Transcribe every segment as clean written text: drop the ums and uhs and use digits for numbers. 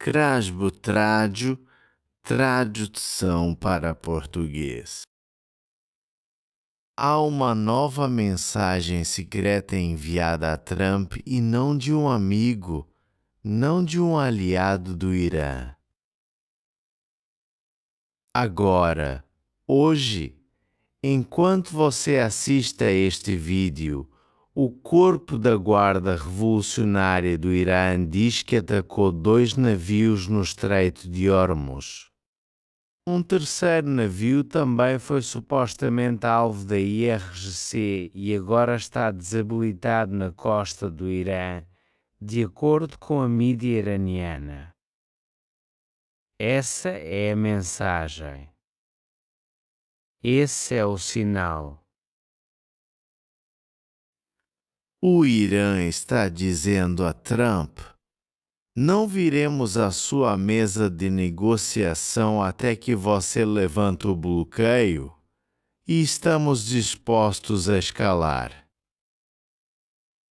Crasbo Trádio, tradução para português. Há uma nova mensagem secreta enviada a Trump e não de um amigo, não de um aliado do Irã. Agora, hoje, enquanto você assiste a este vídeo, o corpo da Guarda Revolucionária do Irã diz que atacou 2 navios no Estreito de Hormuz. Um terceiro navio também foi supostamente alvo da IRGC e agora está desabilitado na costa do Irã, de acordo com a mídia iraniana. Essa é a mensagem. Esse é o sinal. O Irã está dizendo a Trump: não viremos à sua mesa de negociação até que você levante o bloqueio, e estamos dispostos a escalar.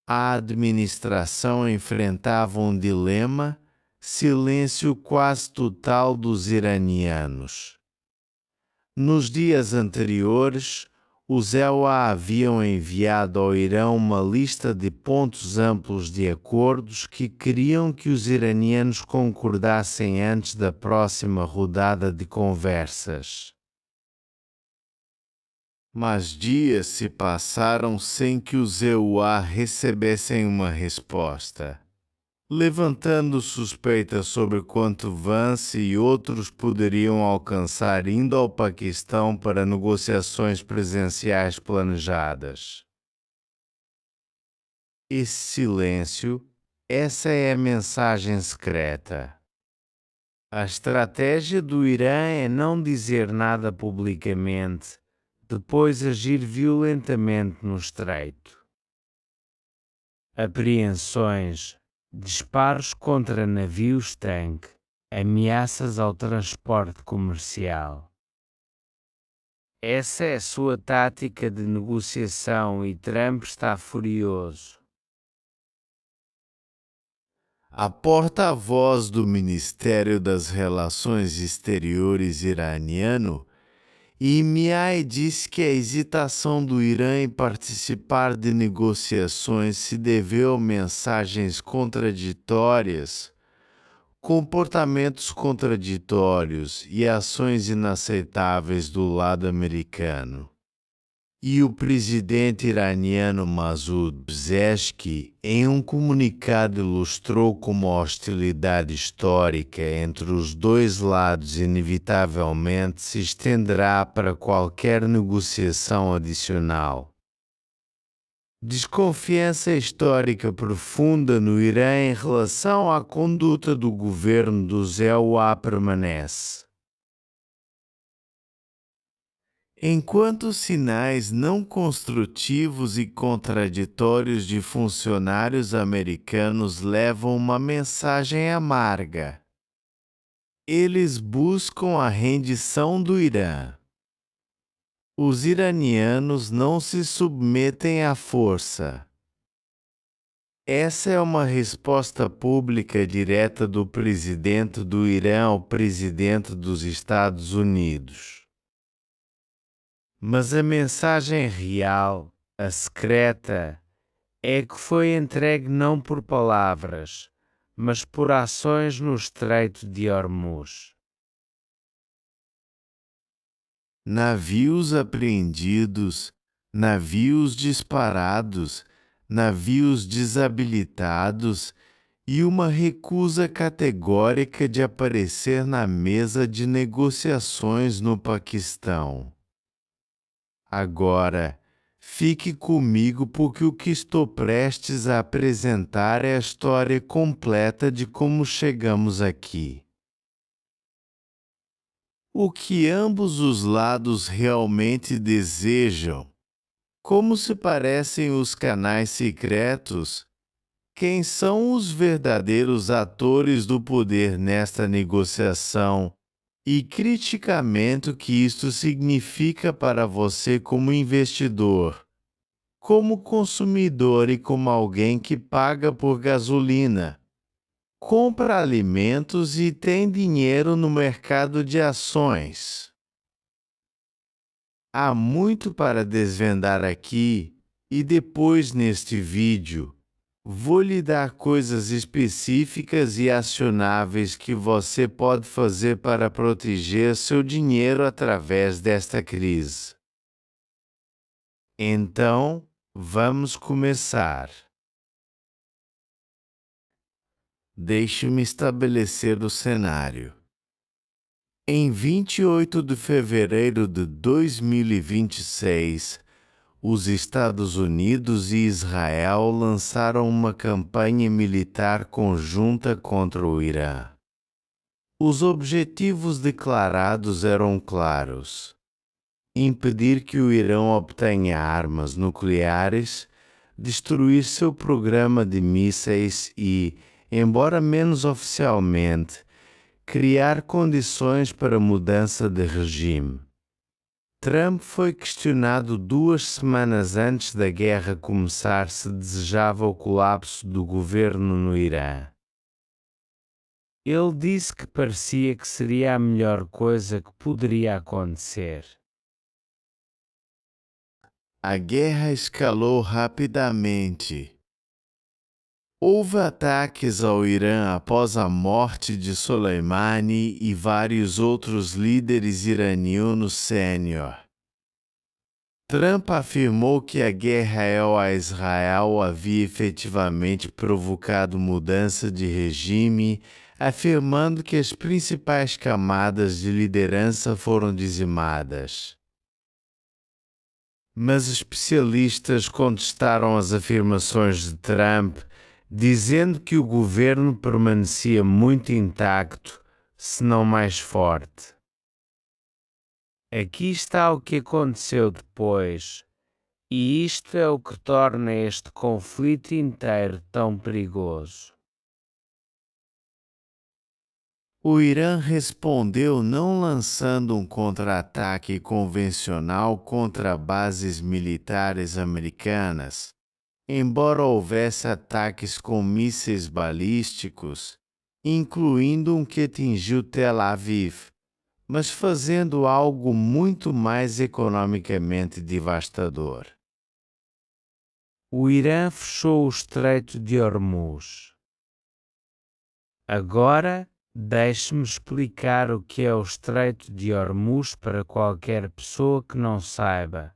A administração enfrentava um dilema: silêncio quase total dos iranianos. Nos dias anteriores, os EUA haviam enviado ao Irã uma lista de pontos amplos de acordos que queriam que os iranianos concordassem antes da próxima rodada de conversas. Mas dias se passaram sem que os EUA recebessem uma resposta, levantando suspeitas sobre quanto Vance e outros poderiam alcançar indo ao Paquistão para negociações presenciais planejadas. Esse silêncio, essa é a mensagem secreta. A estratégia do Irã é não dizer nada publicamente, depois agir violentamente no estreito. Apreensões, disparos contra navios-tanque, ameaças ao transporte comercial. Essa é a sua tática de negociação e Trump está furioso. A porta-voz do Ministério das Relações Exteriores iraniano, Imiai, disse que a hesitação do Irã em participar de negociações se deveu a mensagens contraditórias, comportamentos contraditórios e ações inaceitáveis do lado americano. E o presidente iraniano Masoud Pezeshkian, em um comunicado, ilustrou como a hostilidade histórica entre os dois lados inevitavelmente se estenderá para qualquer negociação adicional. Desconfiança histórica profunda no Irã em relação à conduta do governo dos EUA permanece. Enquanto sinais não construtivos e contraditórios de funcionários americanos levam uma mensagem amarga. Eles buscam a rendição do Irã. Os iranianos não se submetem à força. Essa é uma resposta pública direta do presidente do Irã ao presidente dos Estados Unidos. Mas a mensagem real, a secreta, é que foi entregue não por palavras, mas por ações no Estreito de Hormuz. Navios apreendidos, navios disparados, navios desabilitados e uma recusa categórica de aparecer na mesa de negociações no Paquistão. Agora, fique comigo porque o que estou prestes a apresentar é a história completa de como chegamos aqui. O que ambos os lados realmente desejam. Como se parecem os canais secretos? Quem são os verdadeiros atores do poder nesta negociação? E criticamente o que isto significa para você como investidor, como consumidor e como alguém que paga por gasolina. compra alimentos e tem dinheiro no mercado de ações. Há muito para desvendar aqui, e depois neste vídeo, vou lhe dar coisas específicas e acionáveis que você pode fazer para proteger seu dinheiro através desta crise. Então, vamos começar. Deixe-me estabelecer o cenário. Em 28 de fevereiro de 2026, os Estados Unidos e Israel lançaram uma campanha militar conjunta contra o Irã. Os objetivos declarados eram claros: impedir que o Irã obtenha armas nucleares, destruir seu programa de mísseis e, embora menos oficialmente, criar condições para mudança de regime. Trump foi questionado 2 semanas antes da guerra começar se desejava o colapso do governo no Irã. Ele disse que parecia que seria a melhor coisa que poderia acontecer. A guerra escalou rapidamente. Houve ataques ao Irã após a morte de Soleimani e vários outros líderes iranianos sênior. Trump afirmou que a guerra a Israel havia efetivamente provocado mudança de regime, afirmando que as principais camadas de liderança foram dizimadas. Mas especialistas contestaram as afirmações de Trump, dizendo que o governo permanecia muito intacto, se não mais forte. Aqui está o que aconteceu depois, e isto é o que torna este conflito inteiro tão perigoso. O Irã respondeu não lançando um contra-ataque convencional contra bases militares americanas, embora houvesse ataques com mísseis balísticos, incluindo um que atingiu Tel Aviv, mas fazendo algo muito mais economicamente devastador. O Irã fechou o Estreito de Hormuz. Agora, deixe-me explicar o que é o Estreito de Hormuz para qualquer pessoa que não saiba,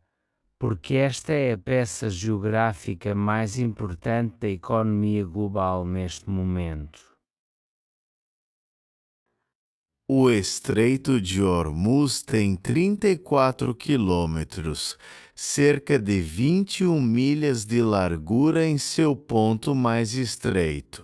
porque esta é a peça geográfica mais importante da economia global neste momento. O Estreito de Hormuz tem 34 quilômetros, cerca de 21 milhas de largura em seu ponto mais estreito.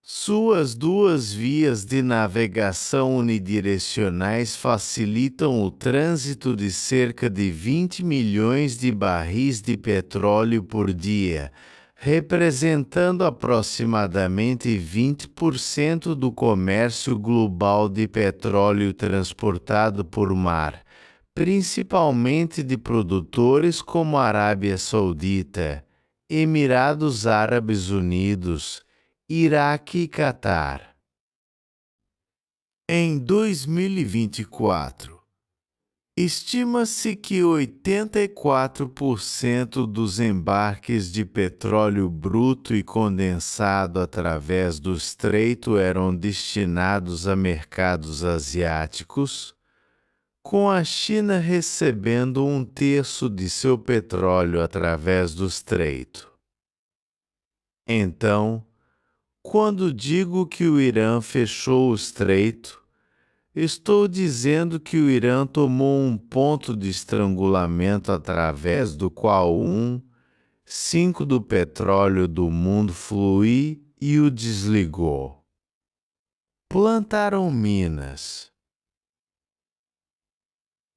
Suas 2 vias de navegação unidirecionais facilitam o trânsito de cerca de 20 milhões de barris de petróleo por dia, representando aproximadamente 20% do comércio global de petróleo transportado por mar, principalmente de produtores como a Arábia Saudita, Emirados Árabes Unidos, Iraque e Catar. Em 2024, estima-se que 84% dos embarques de petróleo bruto e condensado através do estreito eram destinados a mercados asiáticos, com a China recebendo 1/3 de seu petróleo através do estreito. Então, quando digo que o Irã fechou o estreito, estou dizendo que o Irã tomou um ponto de estrangulamento através do qual 1/5 do petróleo do mundo flui e o desligou. Plantaram minas.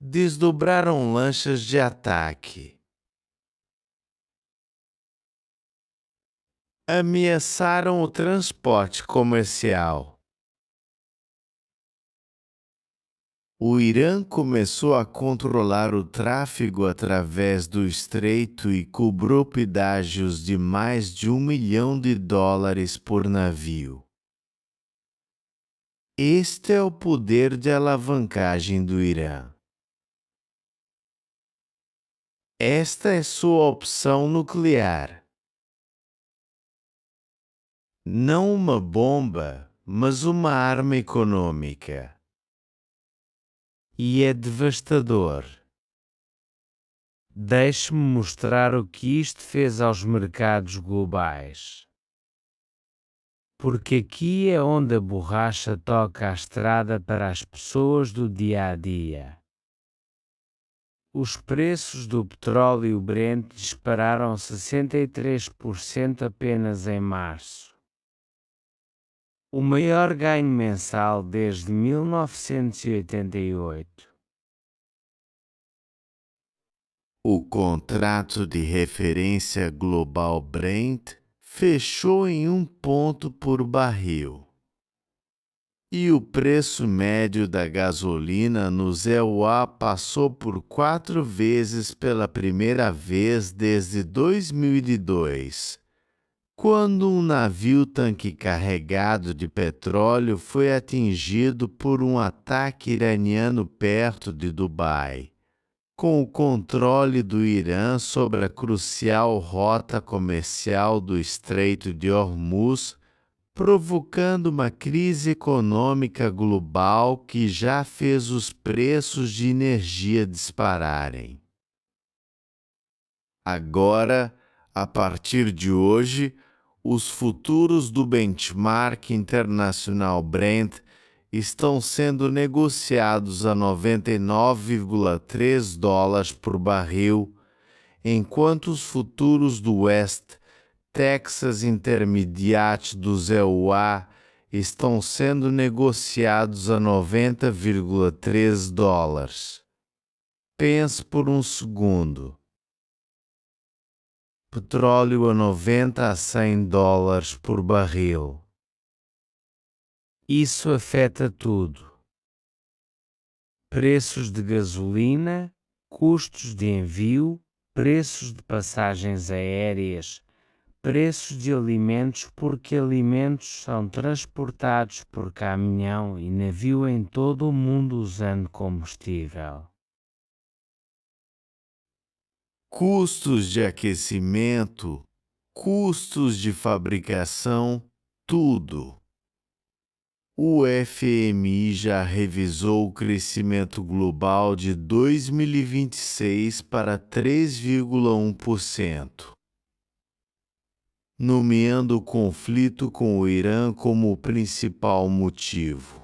Desdobraram lanchas de ataque. Ameaçaram o transporte comercial. O Irã começou a controlar o tráfego através do estreito e cobrou pedágios de mais de $1 milhão por navio. Este é o poder de alavancagem do Irã. Esta é sua opção nuclear. Não uma bomba, mas uma arma econômica. E é devastador. Deixe-me mostrar o que isto fez aos mercados globais. Porque aqui é onde a borracha toca a estrada para as pessoas do dia a dia. Os preços do petróleo Brent dispararam 63% apenas em março. O maior ganho mensal desde 1988. O contrato de referência global Brent fechou em $1 por barril. E o preço médio da gasolina no EUA passou por 4 vezes pela primeira vez desde 2002, quando um navio-tanque carregado de petróleo foi atingido por um ataque iraniano perto de Dubai, com o controle do Irã sobre a crucial rota comercial do Estreito de Hormuz, provocando uma crise econômica global que já fez os preços de energia dispararem. Agora, a partir de hoje, os futuros do benchmark internacional Brent estão sendo negociados a $99,3 por barril, enquanto os futuros do West Texas Intermediate do EUA estão sendo negociados a $90,3. Pense por um segundo. Petróleo a 90 a $100 por barril. Isso afeta tudo. Preços de gasolina, custos de envio, preços de passagens aéreas, preços de alimentos porque alimentos são transportados por caminhão e navio em todo o mundo usando combustível. Custos de aquecimento, custos de fabricação, tudo. O FMI já revisou o crescimento global de 2026 para 3,1%. Nomeando o conflito com o Irã como o principal motivo.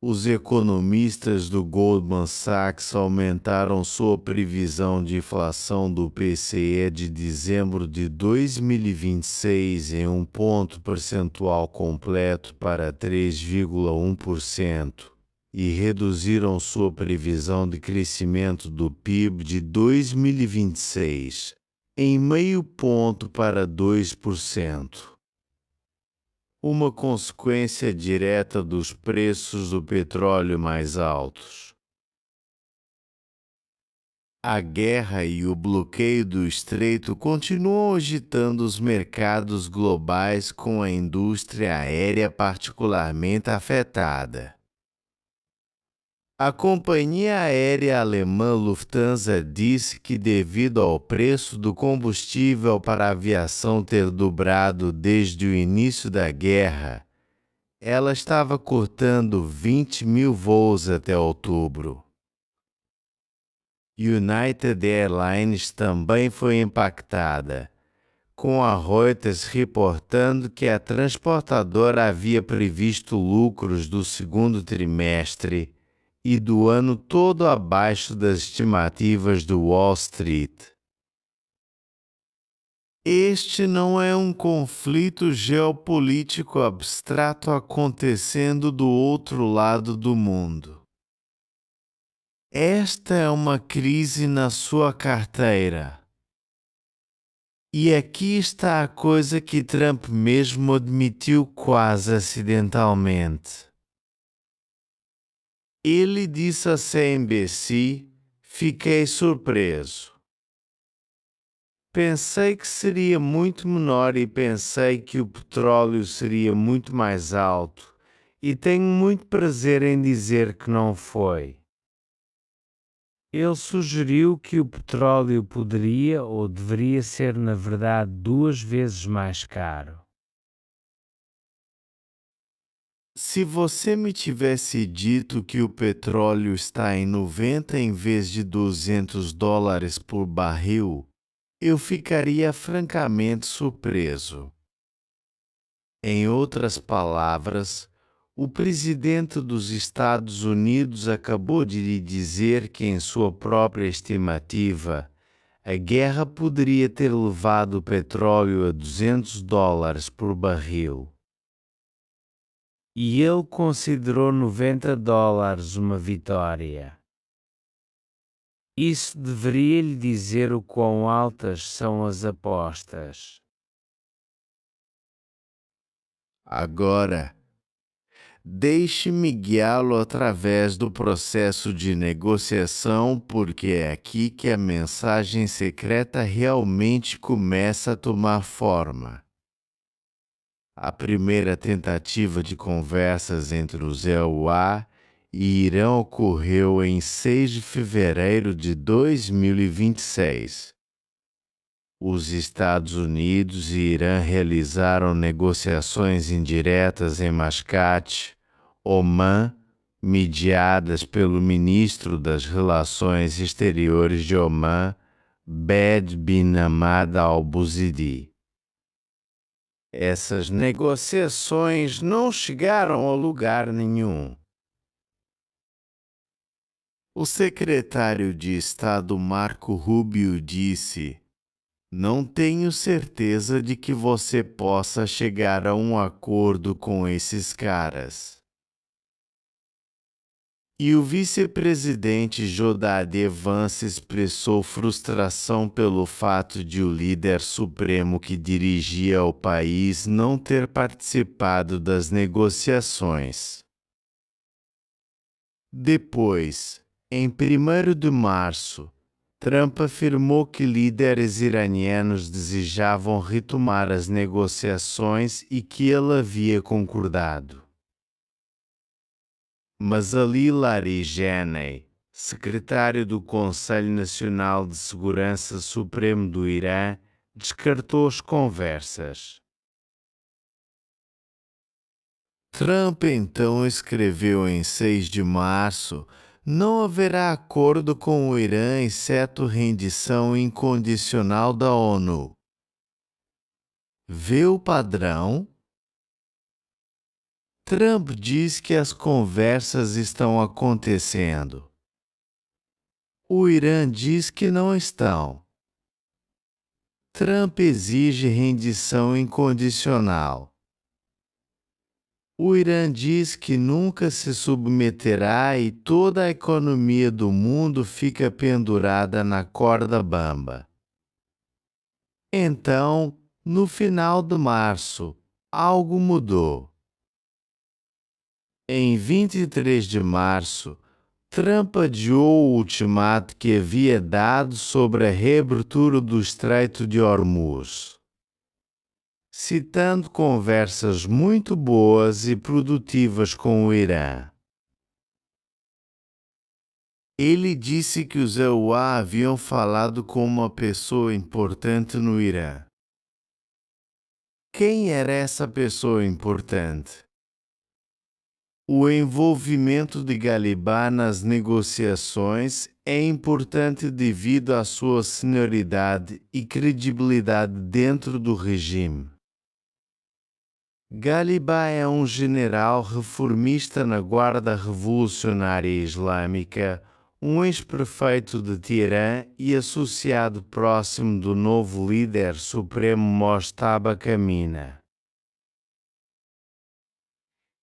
Os economistas do Goldman Sachs aumentaram sua previsão de inflação do PCE de dezembro de 2026 em 1 ponto percentual completo para 3,1% e reduziram sua previsão de crescimento do PIB de 2026 em meio ponto para 2%. Uma consequência direta dos preços do petróleo mais altos. A guerra e o bloqueio do estreito continuam agitando os mercados globais, com a indústria aérea particularmente afetada. A companhia aérea alemã Lufthansa disse que, devido ao preço do combustível para a aviação ter dobrado desde o início da guerra, ela estava cortando 20.000 voos até outubro. United Airlines também foi impactada, com a Reuters reportando que a transportadora havia previsto lucros do segundo trimestre e do ano todo abaixo das estimativas do Wall Street. Este não é um conflito geopolítico abstrato acontecendo do outro lado do mundo. Esta é uma crise na sua carteira. E aqui está a coisa que Trump mesmo admitiu quase acidentalmente. Ele disse a CNBC: fiquei surpreso. Pensei que seria muito menor e pensei que o petróleo seria muito mais alto, e tenho muito prazer em dizer que não foi. Ele sugeriu que o petróleo poderia ou deveria ser, na verdade, 2 vezes mais caro. Se você me tivesse dito que o petróleo está em 90 em vez de $200 por barril, eu ficaria francamente surpreso. Em outras palavras, o presidente dos Estados Unidos acabou de lhe dizer que, em sua própria estimativa, a guerra poderia ter levado o petróleo a $200 por barril. E ele considerou $90 uma vitória. Isso deveria lhe dizer o quão altas são as apostas. Agora, deixe-me guiá-lo através do processo de negociação, porque é aqui que a mensagem secreta realmente começa a tomar forma. A primeira tentativa de conversas entre os EUA e Irã ocorreu em 6 de fevereiro de 2026. Os Estados Unidos e Irã realizaram negociações indiretas em Mascate, Omã, mediadas pelo ministro das Relações Exteriores de Omã, Bed bin Hamad al-Buzidi. Essas negociações não chegaram a lugar nenhum. O secretário de Estado Marco Rubio disse: "Não tenho certeza de que você possa chegar a um acordo com esses caras." E o vice-presidente Jodade Vance expressou frustração pelo fato de o líder supremo que dirigia o país não ter participado das negociações. Depois, em 1º de março, Trump afirmou que líderes iranianos desejavam retomar as negociações e que ele havia concordado. Mas Ali Larijani, secretário do Conselho Nacional de Segurança Supremo do Irã, descartou as conversas. Trump então escreveu em 6 de março: "Não haverá acordo com o Irã exceto rendição incondicional da ONU." Vê o padrão? Trump diz que as conversas estão acontecendo. O Irã diz que não estão. Trump exige rendição incondicional. O Irã diz que nunca se submeterá e toda a economia do mundo fica pendurada na corda bamba. Então, no final de março, algo mudou. Em 23 de março, Trump adiou o ultimato que havia dado sobre a reabertura do Estreito de Hormuz, citando conversas muito boas e produtivas com o Irã. Ele disse que os EUA haviam falado com uma pessoa importante no Irã. Quem era essa pessoa importante? O envolvimento de Galibá nas negociações é importante devido à sua senioridade e credibilidade dentro do regime. Galibá é um general reformista na Guarda Revolucionária Islâmica, um ex-prefeito de Teherã e associado próximo do novo líder supremo Mojtaba Kamina.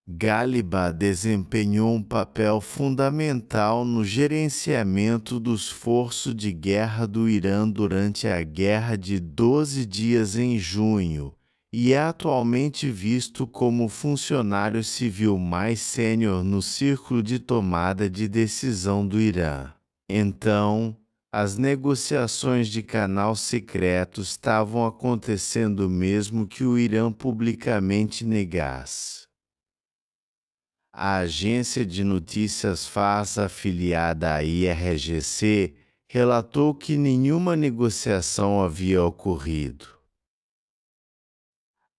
Galibá desempenhou um papel fundamental no gerenciamento do esforço de guerra do Irã durante a Guerra de 12 Dias em junho, e é atualmente visto como o funcionário civil mais sênior no círculo de tomada de decisão do Irã. Então, as negociações de canal secreto estavam acontecendo mesmo que o Irã publicamente negasse. A agência de notícias FAS, afiliada à IRGC, relatou que nenhuma negociação havia ocorrido.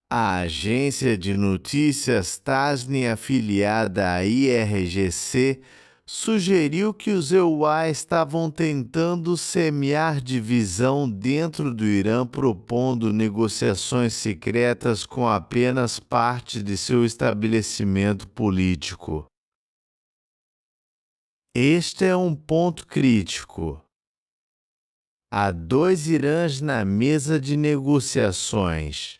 A agência de notícias TASNI, afiliada à IRGC, sugeriu que os EUA estavam tentando semear divisão dentro do Irã, propondo negociações secretas com apenas parte de seu estabelecimento político. Este é um ponto crítico. Há dois Irãs na mesa de negociações.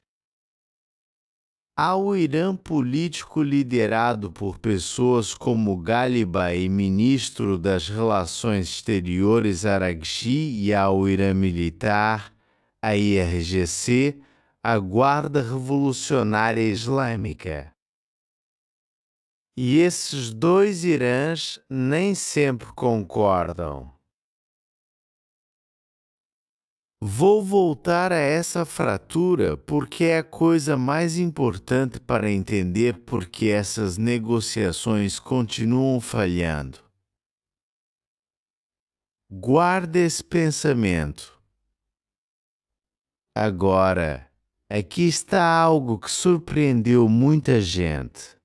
Há o Irã político liderado por pessoas como Ghalibai, ministro das Relações Exteriores Araghchi, e há o Irã militar, a IRGC, a Guarda Revolucionária Islâmica. E esses dois Irãs nem sempre concordam. Vou voltar a essa fratura porque é a coisa mais importante para entender por que essas negociações continuam falhando. Guarde esse pensamento. Agora, aqui está algo que surpreendeu muita gente.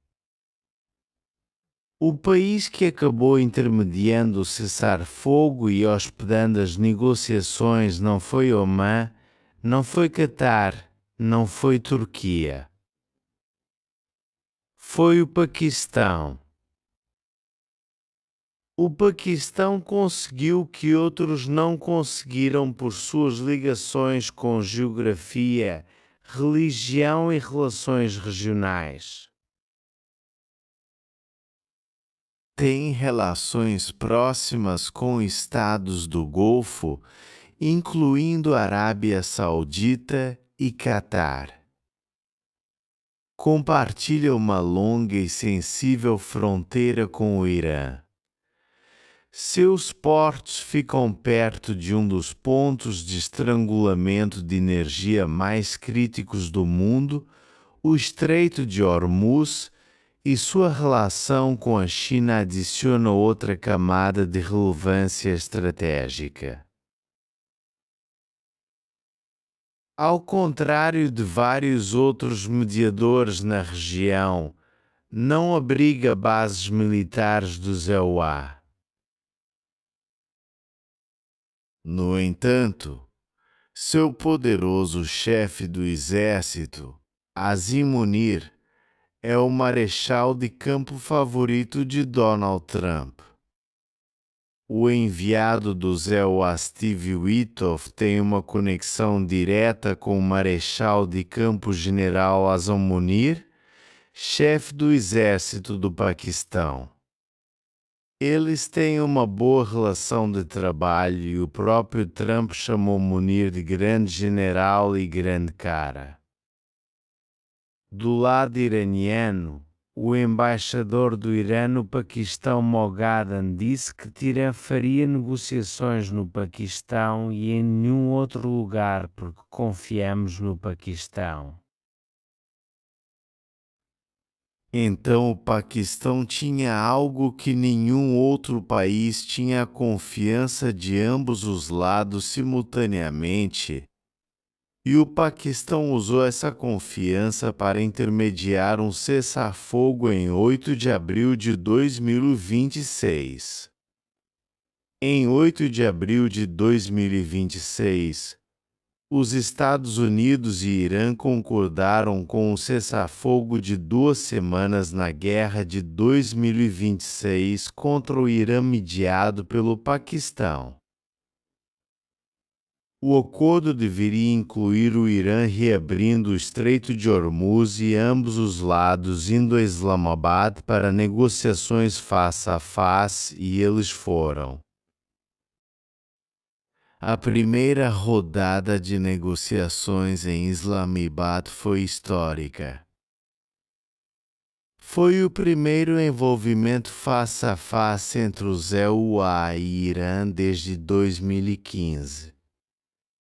O país que acabou intermediando o cessar-fogo e hospedando as negociações não foi Omã, não foi Catar, não foi Turquia. Foi o Paquistão. O Paquistão conseguiu o que outros não conseguiram por suas ligações com geografia, religião e relações regionais. Tem relações próximas com estados do Golfo, incluindo Arábia Saudita e Catar. Compartilha uma longa e sensível fronteira com o Irã. Seus portos ficam perto de um dos pontos de estrangulamento de energia mais críticos do mundo, o Estreito de Hormuz, e sua relação com a China adiciona outra camada de relevância estratégica. Ao contrário de vários outros mediadores na região, não abriga bases militares dos EUA. No entanto, seu poderoso chefe do exército, Azim Munir, é o marechal de campo favorito de Donald Trump. O enviado do EUA Steve Witkoff tem uma conexão direta com o marechal de campo general Azam Munir, chefe do exército do Paquistão. Eles têm uma boa relação de trabalho e o próprio Trump chamou Munir de grande general e grande cara. Do lado iraniano, o embaixador do Irã no Paquistão Moghadam disse que Tirã faria negociações no Paquistão e em nenhum outro lugar porque confiamos no Paquistão. Então o Paquistão tinha algo que nenhum outro país tinha: a confiança de ambos os lados simultaneamente. E o Paquistão usou essa confiança para intermediar um cessar-fogo em 8 de abril de 2026. Em 8 de abril de 2026, os Estados Unidos e Irã concordaram com um cessar-fogo de 2 semanas na guerra de 2026 contra o Irã mediado pelo Paquistão. O acordo deveria incluir o Irã reabrindo o Estreito de Hormuz e ambos os lados indo a Islamabad para negociações face a face, e eles foram. A primeira rodada de negociações em Islamabad foi histórica. Foi o primeiro envolvimento face a face entre o EUA e Irã desde 2015,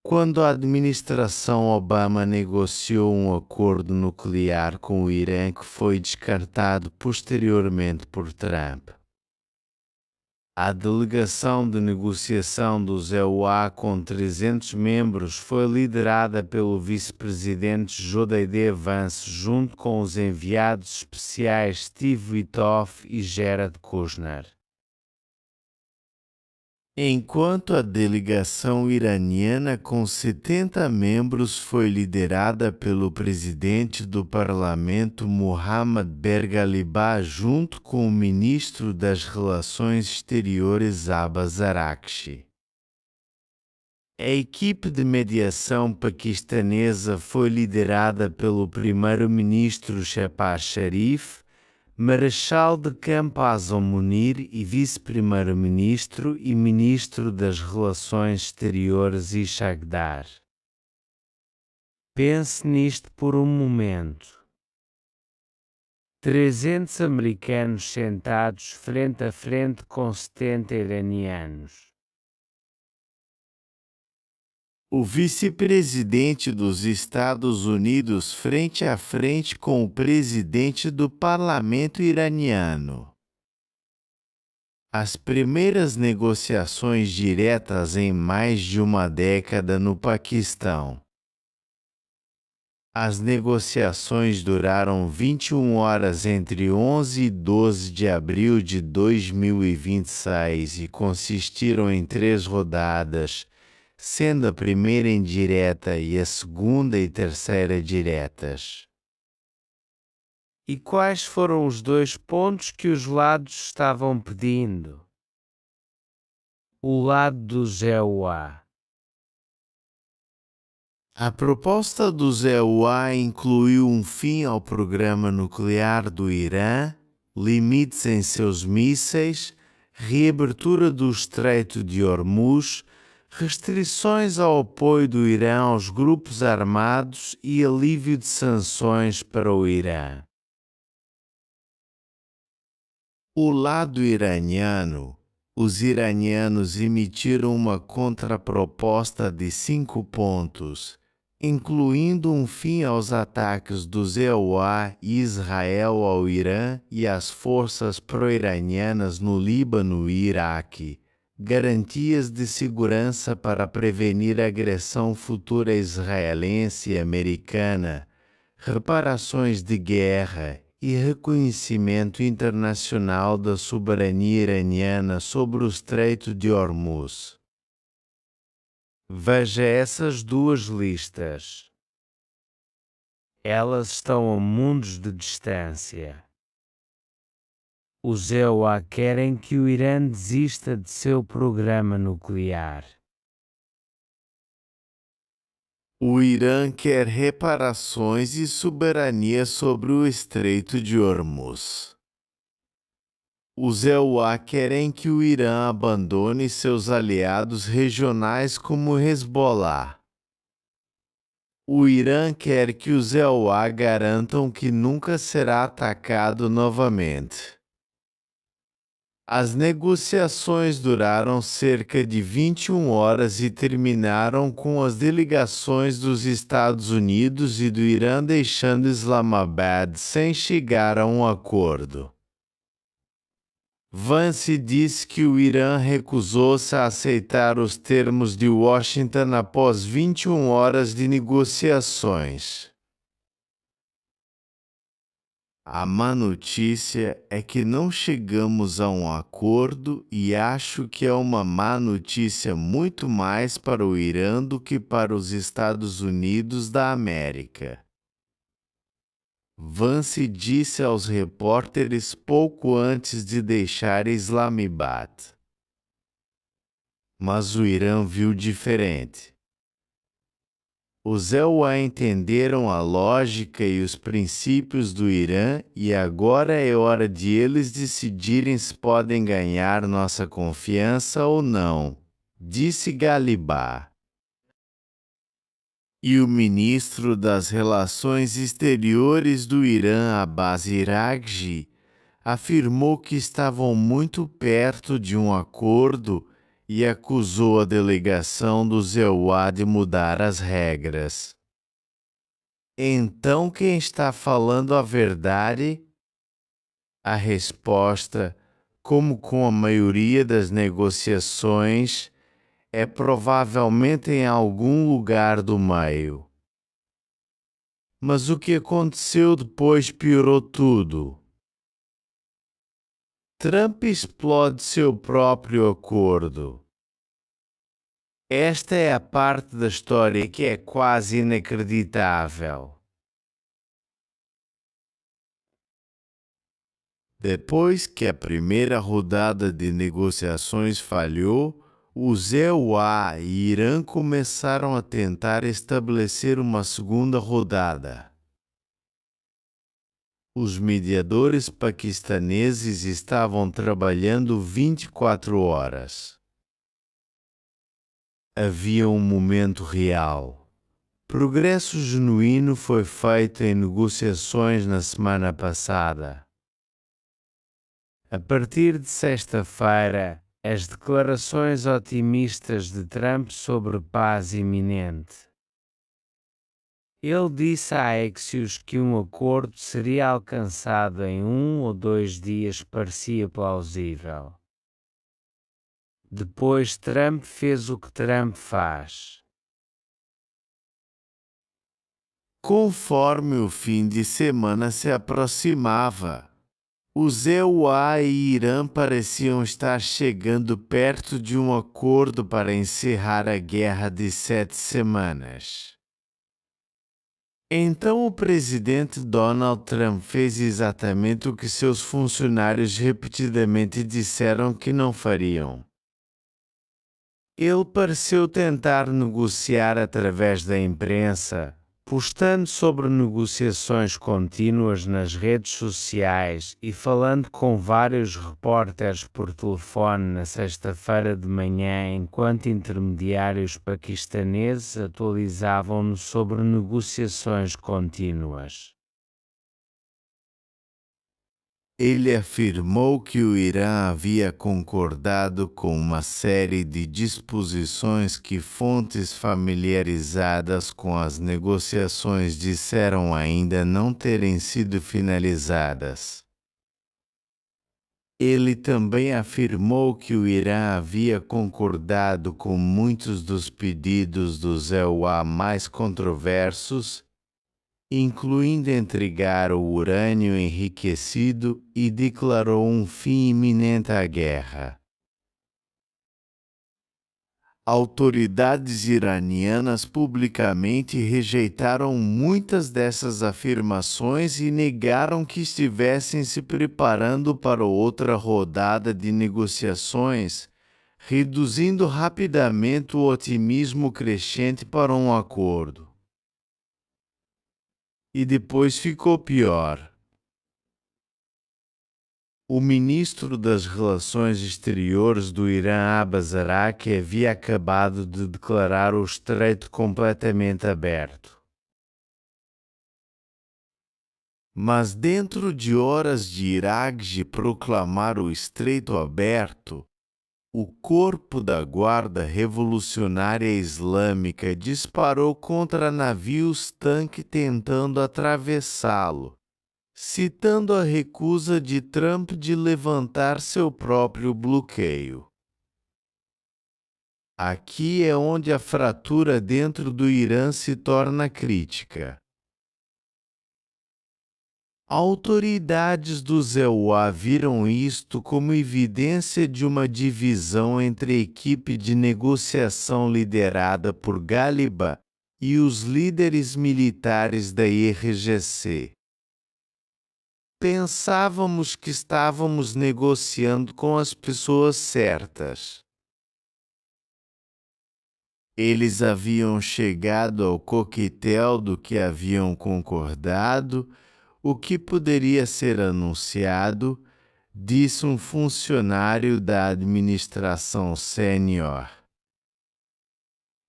quando a administração Obama negociou um acordo nuclear com o Irã que foi descartado posteriormente por Trump. A delegação de negociação do EUA com 300 membros foi liderada pelo vice-presidente J.D. Vance junto com os enviados especiais Steve Witkoff e Jared Kushner. Enquanto a delegação iraniana com 70 membros foi liderada pelo presidente do parlamento Mohammad Bergalibah junto com o ministro das Relações Exteriores Abbas Araghchi. A equipe de mediação paquistanesa foi liderada pelo primeiro-ministro Shehbaz Sharif, Marechal de Campo Azam Munir e vice-primeiro-ministro e ministro das Relações Exteriores Ishaq Dar. Pense nisto por um momento. 300 americanos sentados frente a frente com 70 iranianos. O vice-presidente dos Estados Unidos frente a frente com o presidente do parlamento iraniano. As primeiras negociações diretas em mais de uma década no Paquistão. As negociações duraram 21 horas entre 11 e 12 de abril de 2026 e consistiram em 3 rodadas, sendo a primeira indireta e a segunda e terceira diretas. E quais foram os 2 pontos que os lados estavam pedindo? O lado do EUA. A proposta do EUA incluiu um fim ao programa nuclear do Irã, limites em seus mísseis, reabertura do Estreito de Hormuz, restrições ao apoio do Irã aos grupos armados e alívio de sanções para o Irã. O lado iraniano. Os iranianos emitiram uma contraproposta de 5 pontos, incluindo um fim aos ataques do EUA e Israel ao Irã e às forças pró-iranianas no Líbano e Iraque, garantias de segurança para prevenir agressão futura israelense e americana, reparações de guerra e reconhecimento internacional da soberania iraniana sobre o Estreito de Hormuz. Veja essas 2 listas. Elas estão a mundos de distância. Os EUA querem que o Irã desista de seu programa nuclear. O Irã quer reparações e soberania sobre o Estreito de Hormuz. Os EUA querem que o Irã abandone seus aliados regionais como Hezbollah. O Irã quer que os EUA garantam que nunca será atacado novamente. As negociações duraram cerca de 21 horas e terminaram com as delegações dos Estados Unidos e do Irã deixando Islamabad sem chegar a um acordo. Vance disse que o Irã recusou-se a aceitar os termos de Washington após 21 horas de negociações. A má notícia é que não chegamos a um acordo e acho que é uma má notícia muito mais para o Irã do que para os Estados Unidos da América. Vance disse aos repórteres pouco antes de deixar Islamabad. Mas o Irã viu diferente. Os EUA entenderam a lógica e os princípios do Irã e agora é hora de eles decidirem se podem ganhar nossa confiança ou não, disse Galibá. E o ministro das Relações Exteriores do Irã, Abbas Araghchi, afirmou que estavam muito perto de um acordo e acusou a delegação do EUA de mudar as regras. Então quem está falando a verdade? A resposta, como com a maioria das negociações, é provavelmente em algum lugar do meio. Mas o que aconteceu depois piorou tudo. Trump explode seu próprio acordo. Esta é a parte da história que é quase inacreditável. Depois que a primeira rodada de negociações falhou, os EUA e Irã começaram a tentar estabelecer uma segunda rodada. Os mediadores paquistaneses estavam trabalhando 24 horas. Havia um momento real. Progresso genuíno foi feito em negociações na semana passada. A partir de sexta-feira, as declarações otimistas de Trump sobre paz iminente. Ele disse a Axios que um acordo seria alcançado em 1 ou 2 dias parecia plausível. Depois Trump fez o que Trump faz. Conforme o fim de semana se aproximava, os EUA e Irã pareciam estar chegando perto de um acordo para encerrar a guerra de 7 semanas. Então o presidente Donald Trump fez exatamente o que seus funcionários repetidamente disseram que não fariam. Ele pareceu tentar negociar através da imprensa, postando sobre negociações contínuas nas redes sociais e falando com vários repórteres por telefone na sexta-feira de manhã enquanto intermediários paquistaneses atualizavam-no sobre negociações contínuas. Ele afirmou que o Irã havia concordado com uma série de disposições que fontes familiarizadas com as negociações disseram ainda não terem sido finalizadas. Ele também afirmou que o Irã havia concordado com muitos dos pedidos dos EUA mais controversos, incluindo entregar o urânio enriquecido, e declarou um fim iminente à guerra. Autoridades iranianas publicamente rejeitaram muitas dessas afirmações e negaram que estivessem se preparando para outra rodada de negociações, reduzindo rapidamente o otimismo crescente para um acordo. E depois ficou pior. O ministro das Relações Exteriores do Irã, Abbas Araghchi, havia acabado de declarar o estreito completamente aberto. Mas dentro de horas de Araghchi proclamar o estreito aberto, o corpo da Guarda Revolucionária Islâmica disparou contra navios-tanque tentando atravessá-lo, citando a recusa de Trump de levantar seu próprio bloqueio. Aqui é onde a fratura dentro do Irã se torna crítica. Autoridades do EUA viram isto como evidência de uma divisão entre a equipe de negociação liderada por Galibá e os líderes militares da IRGC. Pensávamos que estávamos negociando com as pessoas certas. Eles haviam chegado ao coquetel do que haviam concordado, o que poderia ser anunciado, disse um funcionário da administração sênior.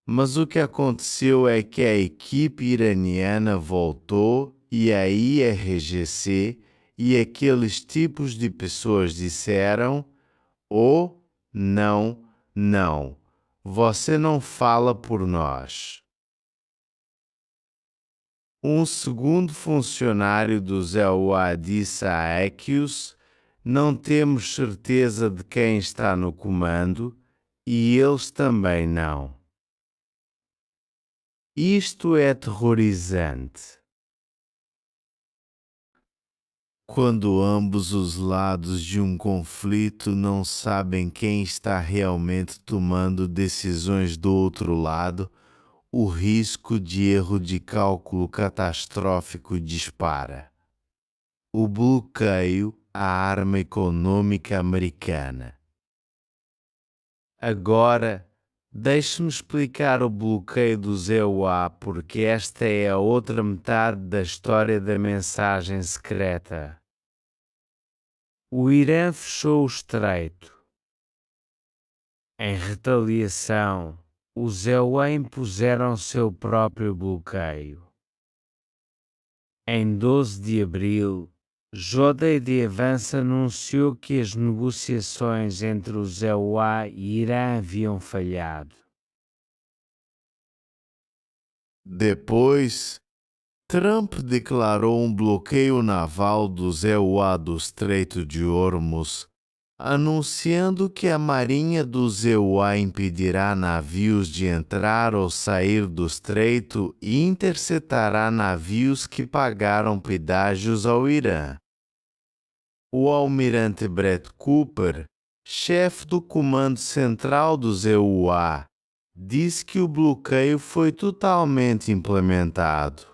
Mas o que aconteceu é que a equipe iraniana voltou e a IRGC e aqueles tipos de pessoas disseram: "Oh, não, não, você não fala por nós." Um segundo funcionário do ZEUA disse a Axios: "Não temos certeza de quem está no comando, e eles também não." Isto é aterrorizante. Quando ambos os lados de um conflito não sabem quem está realmente tomando decisões do outro lado, o risco de erro de cálculo catastrófico dispara. O bloqueio, a arma econômica americana. Agora, deixe-me explicar o bloqueio do ZEUA, porque esta é a outra metade da história da mensagem secreta. O Irã fechou o estreito. Em retaliação, os ZEUA impuseram seu próprio bloqueio. Em 12 de abril, Jodei Vance anunciou que as negociações entre o ZEUA e Irã haviam falhado. Depois, Trump declarou um bloqueio naval do ZEUA do Estreito de Hormuz, anunciando que a Marinha do ZEUA impedirá navios de entrar ou sair do estreito e interceptará navios que pagaram pedágios ao Irã. O almirante Brett Cooper, chefe do Comando Central do ZEUA, disse que o bloqueio foi totalmente implementado.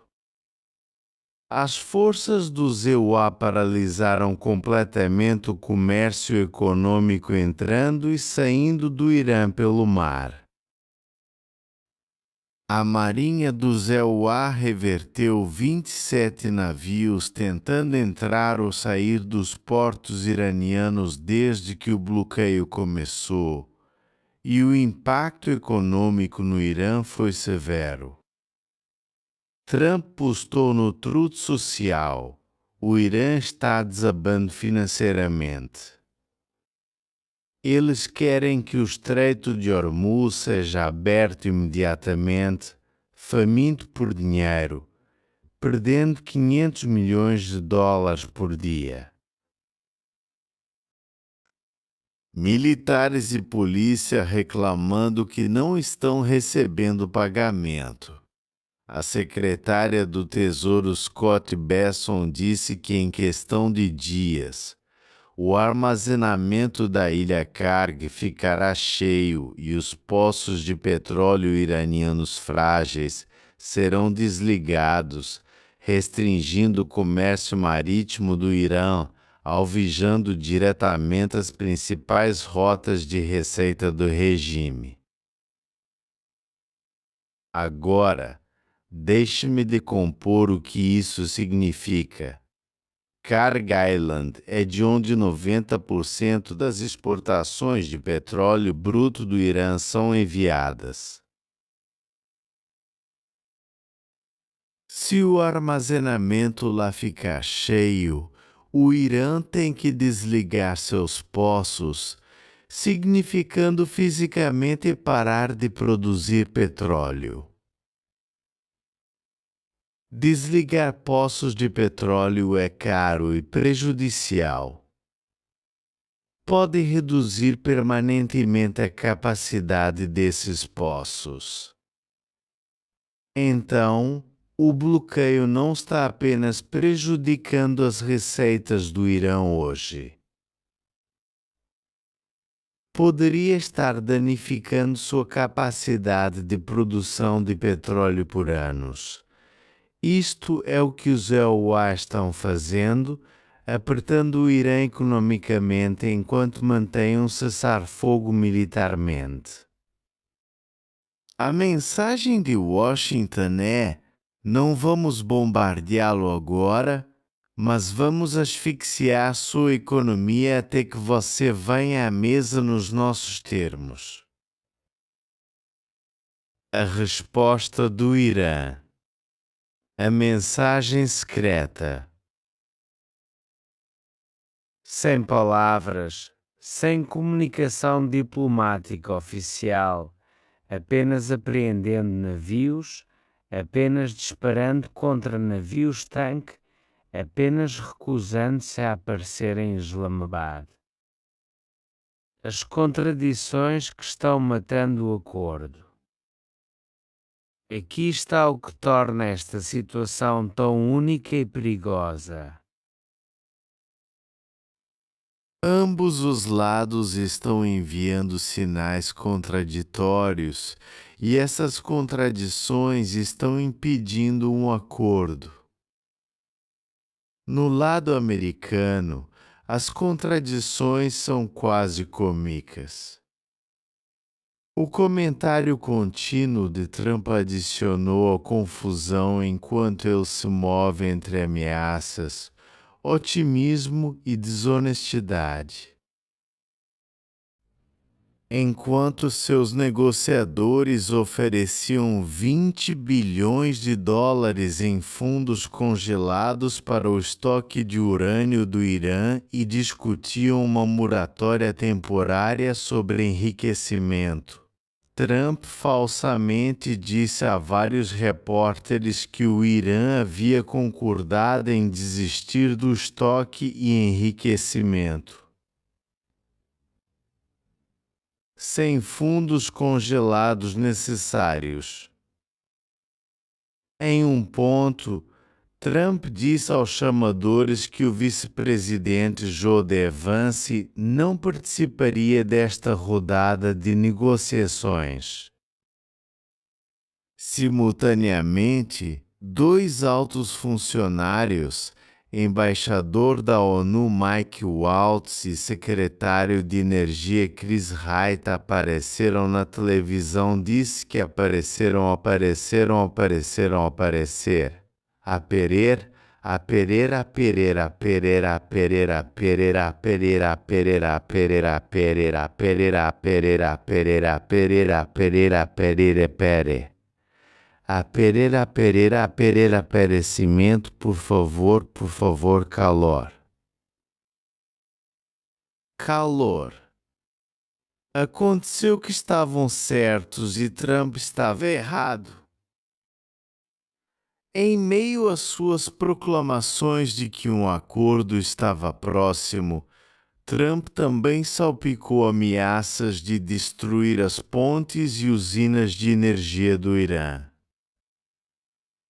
As forças do ZEUA paralisaram completamente o comércio econômico entrando e saindo do Irã pelo mar. A Marinha do ZEUA reverteu 27 navios tentando entrar ou sair dos portos iranianos desde que o bloqueio começou, e o impacto econômico no Irã foi severo. Trump postou no Truth Social: "O Irã está desabando financeiramente. Eles querem que o Estreito de Hormuz seja aberto imediatamente, faminto por dinheiro, perdendo 500 milhões de dólares por dia." Militares e polícia reclamando que não estão recebendo pagamento. A secretária do Tesouro Scott Bessent disse que em questão de dias, o armazenamento da ilha Karg ficará cheio e os poços de petróleo iranianos frágeis serão desligados, restringindo o comércio marítimo do Irã, alvejando diretamente as principais rotas de receita do regime. Agora, deixe-me decompor o que isso significa. Karg Island é de onde 90% das exportações de petróleo bruto do Irã são enviadas. Se o armazenamento lá ficar cheio, o Irã tem que desligar seus poços, significando fisicamente parar de produzir petróleo. Desligar poços de petróleo é caro e prejudicial. Pode reduzir permanentemente a capacidade desses poços. Então, o bloqueio não está apenas prejudicando as receitas do Irã hoje. Poderia estar danificando sua capacidade de produção de petróleo por anos. Isto é o que os EUA estão fazendo, apertando o Irã economicamente enquanto mantém um cessar-fogo militarmente. A mensagem de Washington é: não vamos bombardeá-lo agora, mas vamos asfixiar sua economia até que você venha à mesa nos nossos termos. A resposta do Irã. A mensagem secreta. Sem palavras, sem comunicação diplomática oficial, apenas apreendendo navios, apenas disparando contra navios-tanque, apenas recusando-se a aparecer em Islamabad. As contradições que estão matando o acordo. Aqui está o que torna esta situação tão única e perigosa. Ambos os lados estão enviando sinais contraditórios e essas contradições estão impedindo um acordo. No lado americano, as contradições são quase cômicas. O comentário contínuo de Trump adicionou a confusão enquanto ele se move entre ameaças, otimismo e desonestidade. Enquanto seus negociadores ofereciam 20 bilhões de dólares em fundos congelados para o estoque de urânio do Irã e discutiam uma moratória temporária sobre enriquecimento, Trump falsamente disse a vários repórteres que o Irã havia concordado em desistir do estoque e enriquecimento. Sem fundos congelados necessários. Em um ponto, Trump disse aos chamadores que o vice-presidente J.D. Vance não participaria desta rodada de negociações. Simultaneamente, dois altos funcionários, embaixador da ONU Mike Waltz e secretário de Energia Chris Wright apareceram na televisão. Disse que apareceram. Perecimento, por favor, calor. Calor. Aconteceu que estavam certos e Trump estava errado. Em meio às suas proclamações de que um acordo estava próximo, Trump também salpicou ameaças de destruir as pontes e usinas de energia do Irã.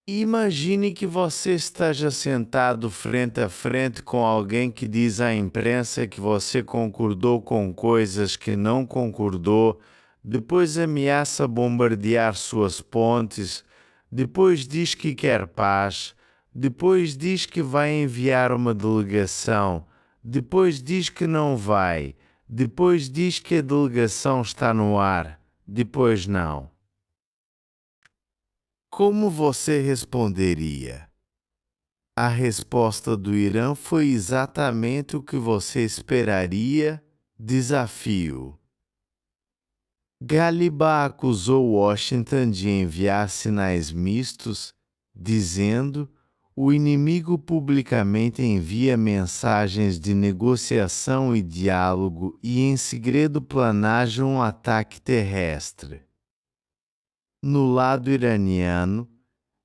Imagine que você esteja sentado frente a frente com alguém que diz à imprensa que você concordou com coisas que não concordou, depois ameaça bombardear suas pontes, depois diz que quer paz, depois diz que vai enviar uma delegação, depois diz que não vai, depois diz que a delegação está no ar, depois não. Como você responderia? A resposta do Irã foi exatamente o que você esperaria: desafio. Galibá acusou Washington de enviar sinais mistos, dizendo: o inimigo publicamente envia mensagens de negociação e diálogo e em segredo planeja um ataque terrestre. No lado iraniano,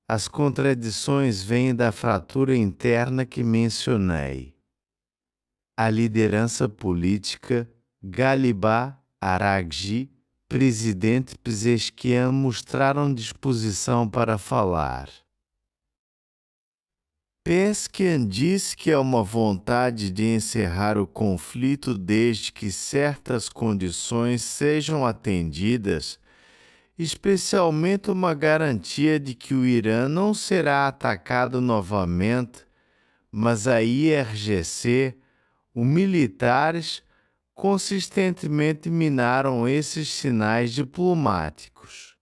as contradições vêm da fratura interna que mencionei. A liderança política, Galibá, Araghchi, presidente Pezeshkian mostraram disposição para falar. Pezeshkian disse que há uma vontade de encerrar o conflito desde que certas condições sejam atendidas, especialmente uma garantia de que o Irã não será atacado novamente, mas a IRGC, os militares, consistentemente minaram esses sinais diplomáticos.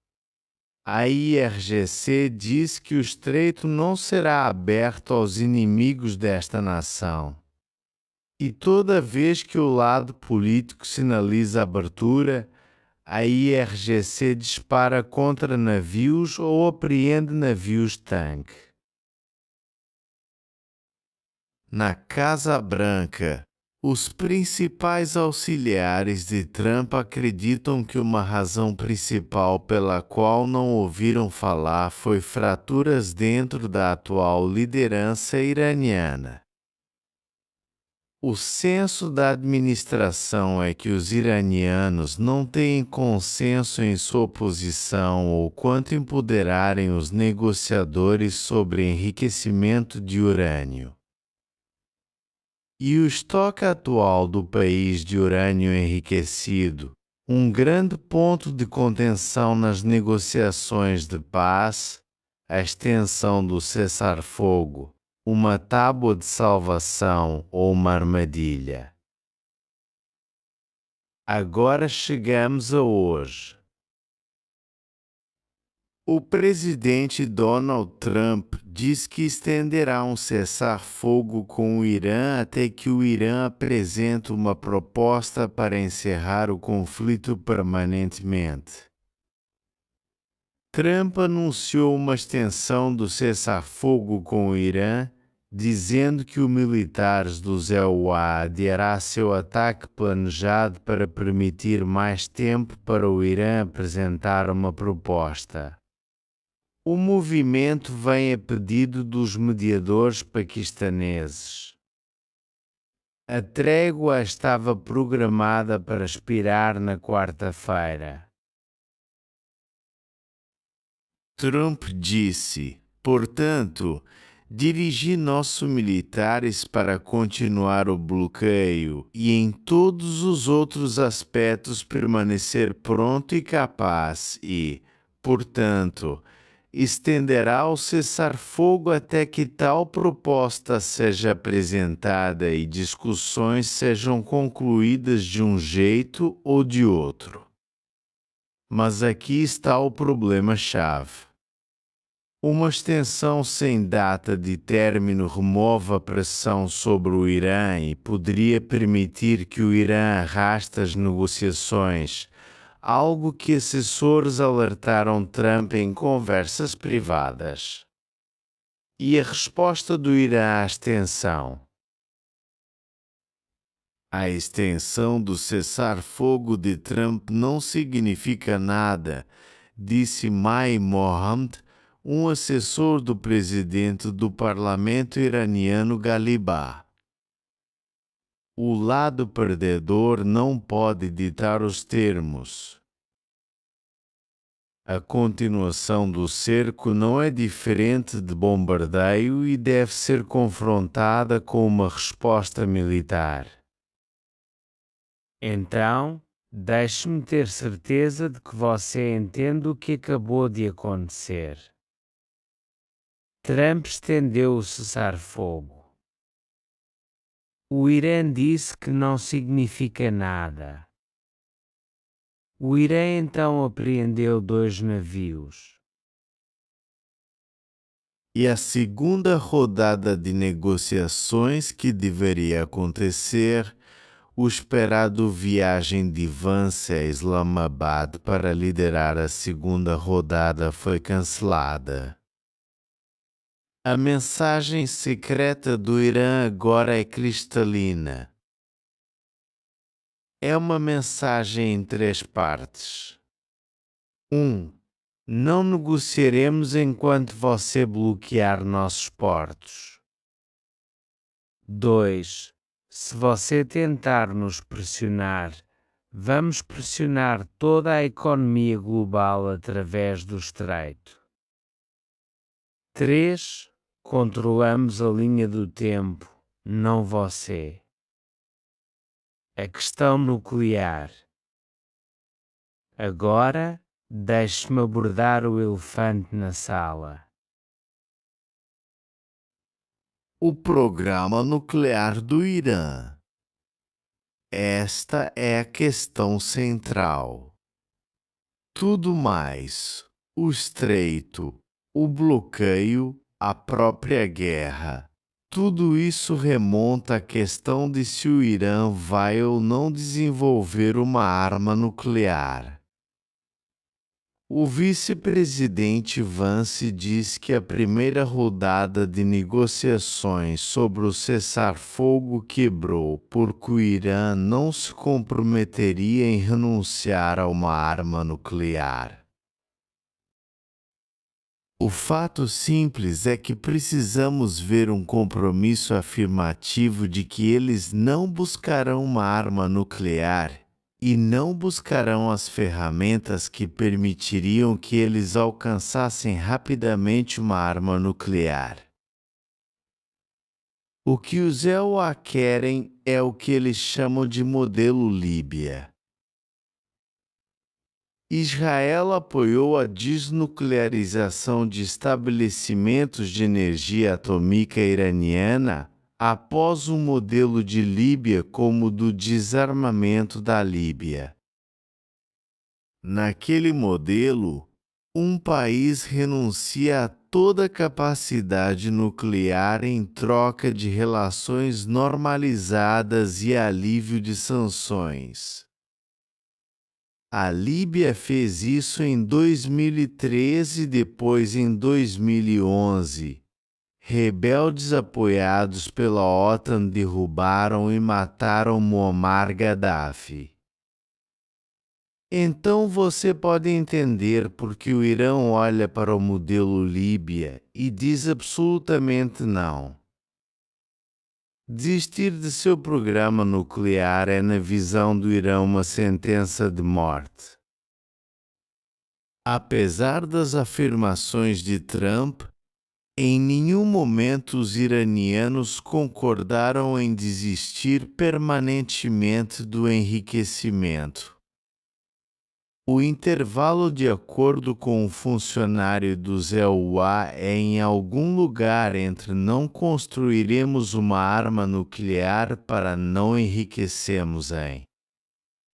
A IRGC diz que o estreito não será aberto aos inimigos desta nação. E toda vez que o lado político sinaliza abertura, a IRGC dispara contra navios ou apreende navios-tanque. Na Casa Branca, os principais auxiliares de Trump acreditam que uma razão principal pela qual não ouviram falar foi fraturas dentro da atual liderança iraniana. O senso da administração é que os iranianos não têm consenso em sua posição ou quanto empoderarem os negociadores sobre enriquecimento de urânio. E o estoque atual do país de urânio enriquecido, um grande ponto de contenção nas negociações de paz, a extensão do cessar-fogo, uma tábua de salvação ou uma armadilha. Agora chegamos a hoje. O presidente Donald Trump diz que estenderá um cessar-fogo com o Irã até que o Irã apresente uma proposta para encerrar o conflito permanentemente. Trump anunciou uma extensão do cessar-fogo com o Irã, dizendo que os militares do ZEUA adiará seu ataque planejado para permitir mais tempo para o Irã apresentar uma proposta. O movimento vem a pedido dos mediadores paquistaneses. A trégua estava programada para expirar na quarta-feira. Trump disse, portanto, dirigi nossos militares para continuar o bloqueio e em todos os outros aspectos permanecer pronto e capaz e, portanto, estenderá o cessar-fogo até que tal proposta seja apresentada e discussões sejam concluídas de um jeito ou de outro. Mas aqui está o problema-chave. Uma extensão sem data de término remove a pressão sobre o Irã e poderia permitir que o Irã arraste as negociações, algo que assessores alertaram Trump em conversas privadas. E a resposta do Irã à extensão? A extensão do cessar-fogo de Trump não significa nada, disse Mai Mohammad, um assessor do presidente do parlamento iraniano Ghalibaf. O lado perdedor não pode ditar os termos. A continuação do cerco não é diferente de bombardeio e deve ser confrontada com uma resposta militar. Então, deixe-me ter certeza de que você entende o que acabou de acontecer. Trump estendeu o cessar-fogo. O Irã disse que não significa nada. O Irã então apreendeu 2 navios. E a segunda rodada de negociações que deveria acontecer, o esperado viagem de Vance a Islamabad para liderar a segunda rodada foi cancelada. A mensagem secreta do Irã agora é cristalina. É uma mensagem em 3 partes. 1. Não negociaremos enquanto você bloquear nossos portos. 2. Se você tentar nos pressionar, vamos pressionar toda a economia global através do estreito. 3. Controlamos a linha do tempo, não você. A questão nuclear. Agora, deixe-me abordar o elefante na sala. O programa nuclear do Irã. Esta é a questão central. Tudo mais, o estreito, o bloqueio, a própria guerra, tudo isso remonta à questão de se o Irã vai ou não desenvolver uma arma nuclear. O vice-presidente Vance diz que a primeira rodada de negociações sobre o cessar-fogo quebrou porque o Irã não se comprometeria em renunciar a uma arma nuclear. O fato simples é que precisamos ver um compromisso afirmativo de que eles não buscarão uma arma nuclear e não buscarão as ferramentas que permitiriam que eles alcançassem rapidamente uma arma nuclear. O que os EUA querem é o que eles chamam de modelo Líbia. Israel apoiou a desnuclearização de estabelecimentos de energia atômica iraniana após um modelo de Líbia como o do desarmamento da Líbia. Naquele modelo, um país renuncia a toda capacidade nuclear em troca de relações normalizadas e alívio de sanções. A Líbia fez isso em 2013 e depois em 2011. Rebeldes apoiados pela OTAN derrubaram e mataram Muammar Gaddafi. Então você pode entender por que o Irã olha para o modelo Líbia e diz absolutamente não. Desistir de seu programa nuclear é, na visão do Irã, uma sentença de morte. Apesar das afirmações de Trump, em nenhum momento os iranianos concordaram em desistir permanentemente do enriquecimento. O intervalo, de acordo com um funcionário dos EUA, é em algum lugar entre não construiremos uma arma nuclear para não enriquecemos em